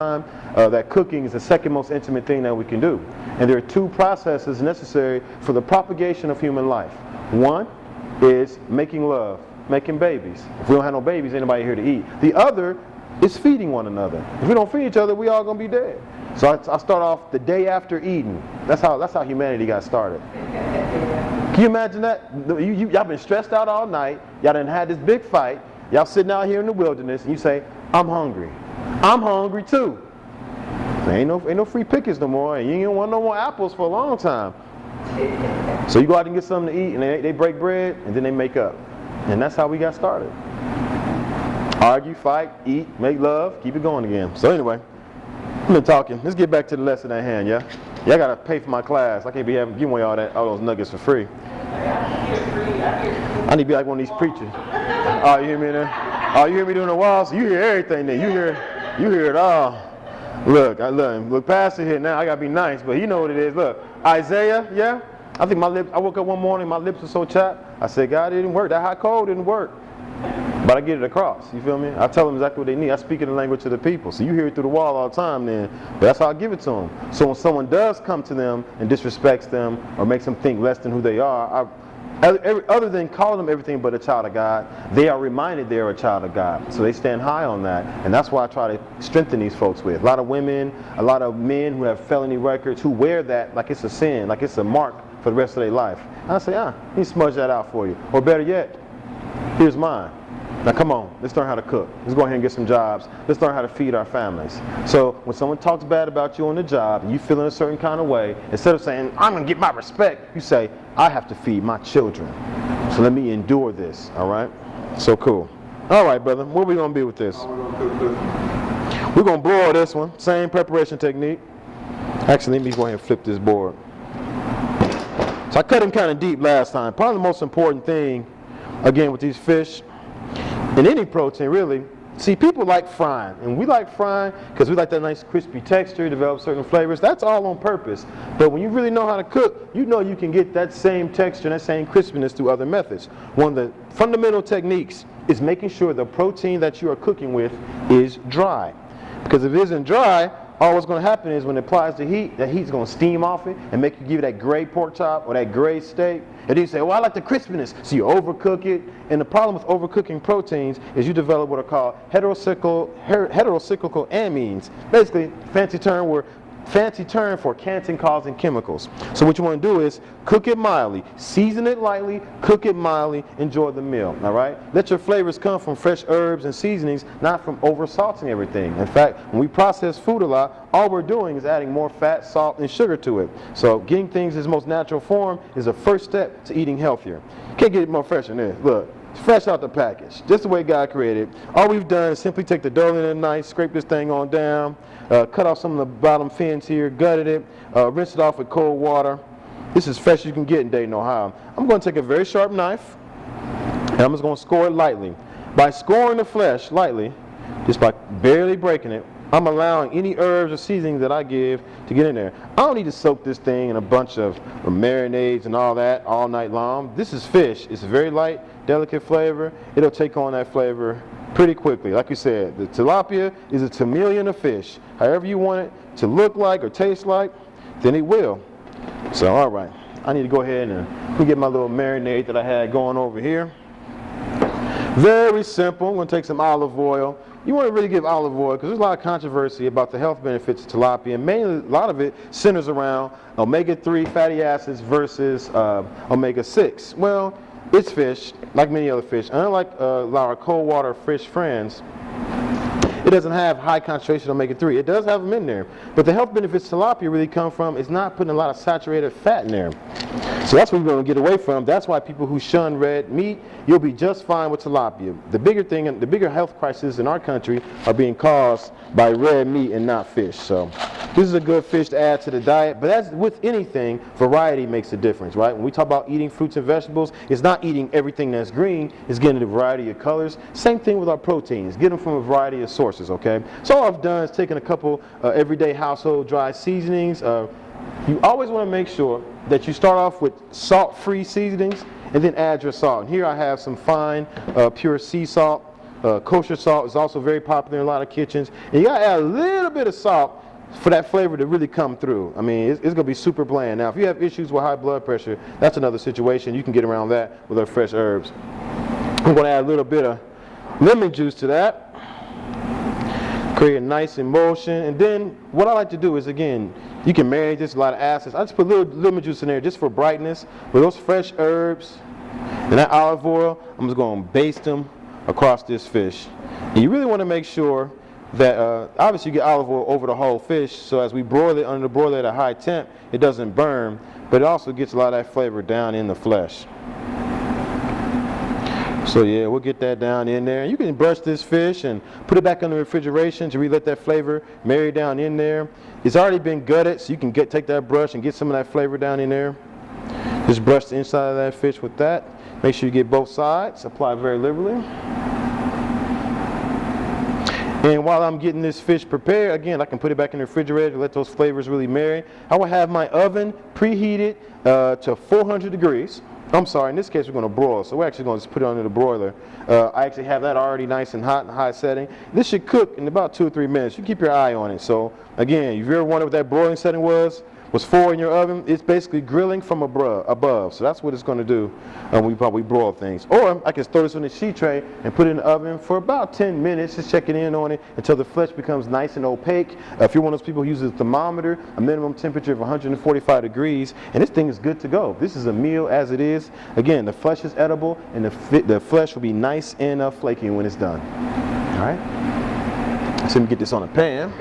that cooking is the second most intimate thing that we can do. And there are two processes necessary for the propagation of human life. One is making love, making babies. If we don't have no babies, ain't nobody here to eat. The other is feeding one another. If we don't feed each other, we all gonna be dead. So I start off the day after eating. That's how humanity got started. Can you imagine that? Y'all been stressed out all night. Y'all done had this big fight. Y'all sitting out here in the wilderness, and you say, "I'm hungry. I'm hungry too." There ain't no free pickings no more, and you ain't want no more apples for a long time. So you go out and get something to eat, and they break bread, and then they make up. And that's how we got started. Argue, fight, eat, make love, keep it going again. So anyway, I've been talking. Let's get back to the lesson at hand, yeah? Y'all gotta pay for my class. I can't be giving away all those nuggets for free. I need to be like one of these preachers. Oh, you hear me there? Oh, you hear me doing the walls? You hear everything then. You hear it all. Look, I love him. Look, Pastor here now. I gotta be nice, but you know what it is. Look, Isaiah, yeah? I think my lips, I woke up one morning, my lips were so chapped. I said, God, it didn't work. That hot cold didn't work. But I get it across, you feel me? I tell them exactly what they need. I speak in the language of the people. So you hear it through the wall all the time then, but that's how I give it to them. So when someone does come to them and disrespects them or makes them think less than who they are, other than calling them everything but a child of God, they are reminded they're a child of God. So they stand high on that. And that's why I try to strengthen these folks with. A lot of women, a lot of men who have felony records who wear that like it's a sin, like it's a mark for the rest of their life. And I say, let me smudge that out for you. Or better yet, here's mine. Now come on, let's learn how to cook. Let's go ahead and get some jobs. Let's learn how to feed our families. So when someone talks bad about you on the job and you feel in a certain kind of way, instead of saying, I'm going to get my respect, you say, I have to feed my children. So let me endure this, all right? So cool. All right, brother, what are we going to be with this? We're going to broil this one. Same preparation technique. Actually, let me go ahead and flip this board. So I cut them kind of deep last time. Probably the most important thing, again, with these fish, and any protein really, see, people like frying, and we like frying because we like that nice crispy texture, develop certain flavors. That's all on purpose. But when you really know how to cook, you know you can get that same texture and that same crispiness through other methods. One of the fundamental techniques is making sure the protein that you are cooking with is dry. Because if it isn't dry, all what's going to happen is when it applies the heat, that heat's going to steam off it and make you give you that gray pork chop or that gray steak. And then you say, well, I like the crispiness. So you overcook it. And the problem with overcooking proteins is you develop what are called heterocyclical amines. Basically, fancy term for cancer-causing chemicals. So what you want to do is cook it mildly, season it lightly, cook it mildly, enjoy the meal, all right? Let your flavors come from fresh herbs and seasonings, not from over-salting everything. In fact, when we process food a lot, all we're doing is adding more fat, salt, and sugar to it. So getting things in its most natural form is the first step to eating healthier. Can't get it more fresh than this. Look. It's fresh out the package, just the way God created it. All we've done is simply take the dough in a knife, scrape this thing on down, cut off some of the bottom fins here, gutted it, rinse it off with cold water. This is fresh as you can get in Dayton, Ohio. I'm going to take a very sharp knife, and I'm just going to score it lightly. By scoring the flesh lightly, just by barely breaking it, I'm allowing any herbs or seasonings that I give to get in there. I don't need to soak this thing in a bunch of marinades and all that all night long. This is fish. It's a very light, delicate flavor. It'll take on that flavor pretty quickly. Like you said, the tilapia is a chameleon of fish. However you want it to look like or taste like, then it will. So, all right. I need to go ahead and get my little marinade that I had going over here. Very simple. I'm going to take some olive oil. You want to really give olive oil because there's a lot of controversy about the health benefits of tilapia, and mainly a lot of it centers around omega-3 fatty acids versus omega-6. Well, it's fish, like many other fish. Unlike our cold water fish friends, it doesn't have high concentration of omega-3. It does have them in there. But the health benefits tilapia really come from is not putting a lot of saturated fat in there. So that's what we're going to get away from. That's why people who shun red meat, you'll be just fine with tilapia. The bigger health crises in our country are being caused by red meat and not fish. So this is a good fish to add to the diet. But as with anything, variety makes a difference, right? When we talk about eating fruits and vegetables, it's not eating everything that's green. It's getting a variety of colors. Same thing with our proteins. Get them from a variety of sources, okay? So all I've done is taken a couple everyday household dry seasonings. You always want to make sure that you start off with salt-free seasonings and then add your salt. And here I have some fine, pure sea salt. Kosher salt is also very popular in a lot of kitchens. And you got to add a little bit of salt for that flavor to really come through. I mean, it's going to be super bland. Now, if you have issues with high blood pressure, that's another situation. You can get around that with our fresh herbs. I'm going to add a little bit of lemon juice to that. Create a nice emulsion. And then what I like to do is, again, you can marinate this with a lot of acids. I just put a little lemon juice in there just for brightness. With those fresh herbs and that olive oil, I'm just going to baste them across this fish. And you really want to make sure that obviously you get olive oil over the whole fish, so as we broil it under the broiler at a high temp, it doesn't burn, but it also gets a lot of that flavor down in the flesh. So yeah, we'll get that down in there. You can brush this fish and put it back in the refrigeration to really let that flavor marry down in there. It's already been gutted, so you can take that brush and get some of that flavor down in there. Just brush the inside of that fish with that. Make sure you get both sides. Apply very liberally. And while I'm getting this fish prepared, again, I can put it back in the refrigerator to let those flavors really marry. I will have my oven preheated to 400 degrees. I'm sorry, in this case we're going to broil, so we're actually going to just put it under the broiler. I actually have that already nice and hot and high setting. This should cook in about 2 or 3 minutes. You keep your eye on it. So again, if you ever wondered what that broiling setting was for in your oven, it's basically grilling from above. So that's what it's going to do when we probably broil things. Or I can throw this on a sheet tray and put it in the oven for about 10 minutes, just checking in on it until the flesh becomes nice and opaque. If you're one of those people who uses a thermometer, a minimum temperature of 145 degrees, and this thing is good to go. This is a meal as it is. Again, the flesh is edible, and the flesh will be nice and flaky when it's done. All right? So let me get this on a pan.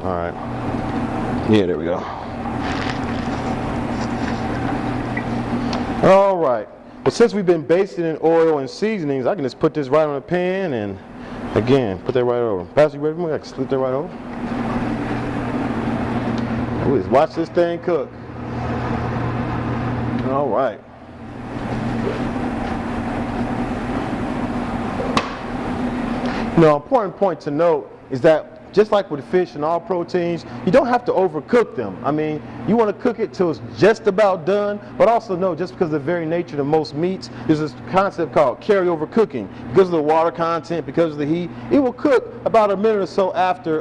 Alright, yeah, there we go. Alright, well, since we've been basting in oil and seasonings, I can just put this right on the pan and, again, put that right over. Pastor, you ready for me? I can slip that right over. We'll just watch this thing cook. Alright. Now, an important point to note is that just like with fish and all proteins, you don't have to overcook them. I mean, you want to cook it till it's just about done, but also know just because of the very nature of most meats, there's this concept called carryover cooking. Because of the water content, because of the heat, it will cook about a minute or so after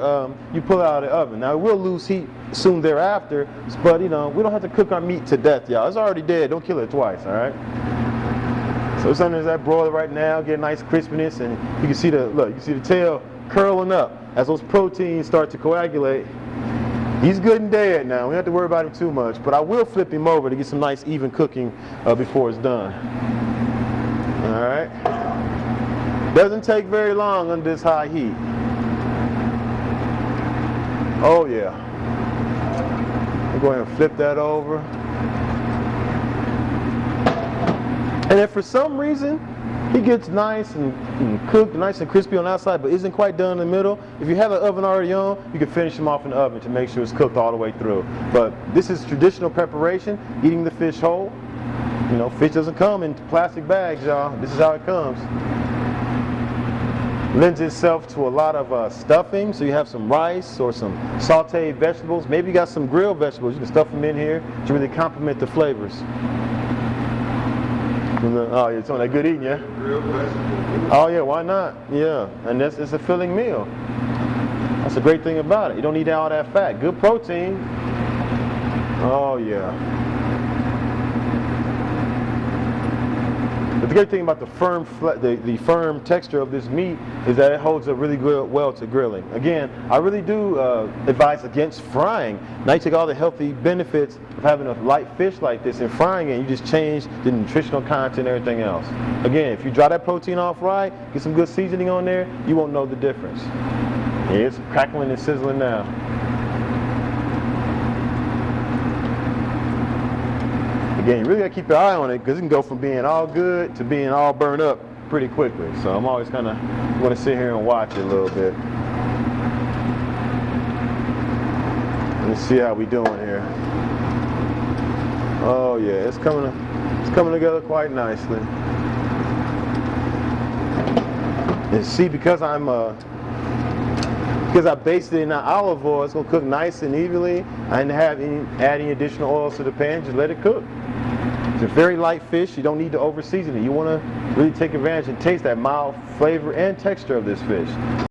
you pull it out of the oven. Now, it will lose heat soon thereafter, but we don't have to cook our meat to death, y'all. It's already dead. Don't kill it twice, all right? So it's under that broiler right now, get a nice crispiness, and you can see the tail curling up as those proteins start to coagulate. He's good and dead now. We don't have to worry about him too much, but I will flip him over to get some nice even cooking before it's done. All right. Doesn't take very long under this high heat. Oh yeah. We'll go ahead and flip that over. And if for some reason he gets nice and cooked, nice and crispy on the outside, but isn't quite done in the middle, if you have an oven already on, you can finish him off in the oven to make sure it's cooked all the way through. But this is traditional preparation, eating the fish whole. Fish doesn't come in plastic bags, y'all. This is how it comes. Lends itself to a lot of stuffing, so you have some rice or some sauteed vegetables. Maybe you got some grilled vegetables. You can stuff them in here to really complement the flavors. Oh, you're talking that good eating, yeah? Oh yeah, why not? Yeah, and it's a filling meal. That's the great thing about it. You don't need all that fat. Good protein. Oh yeah. But the great thing about the firm texture of this meat is that it holds up really good, well to grilling. Again, I really do advise against frying. Now you take all the healthy benefits of having a light fish like this and frying it, you just change the nutritional content and everything else. Again, if you dry that protein off right, get some good seasoning on there, you won't know the difference. Yeah, it's crackling and sizzling now. Again, you really got to keep your eye on it because it can go from being all good to being all burned up pretty quickly. So I'm always kind of going to sit here and watch it a little bit. Let's see how we doing here. Oh yeah, it's coming together quite nicely. And see, because I'm because I basted it in olive oil, it's going to cook nice and evenly. I didn't have adding additional oils to the pan, just let it cook. It's a very light fish. You don't need to over season it. You want to really take advantage and taste that mild flavor and texture of this fish.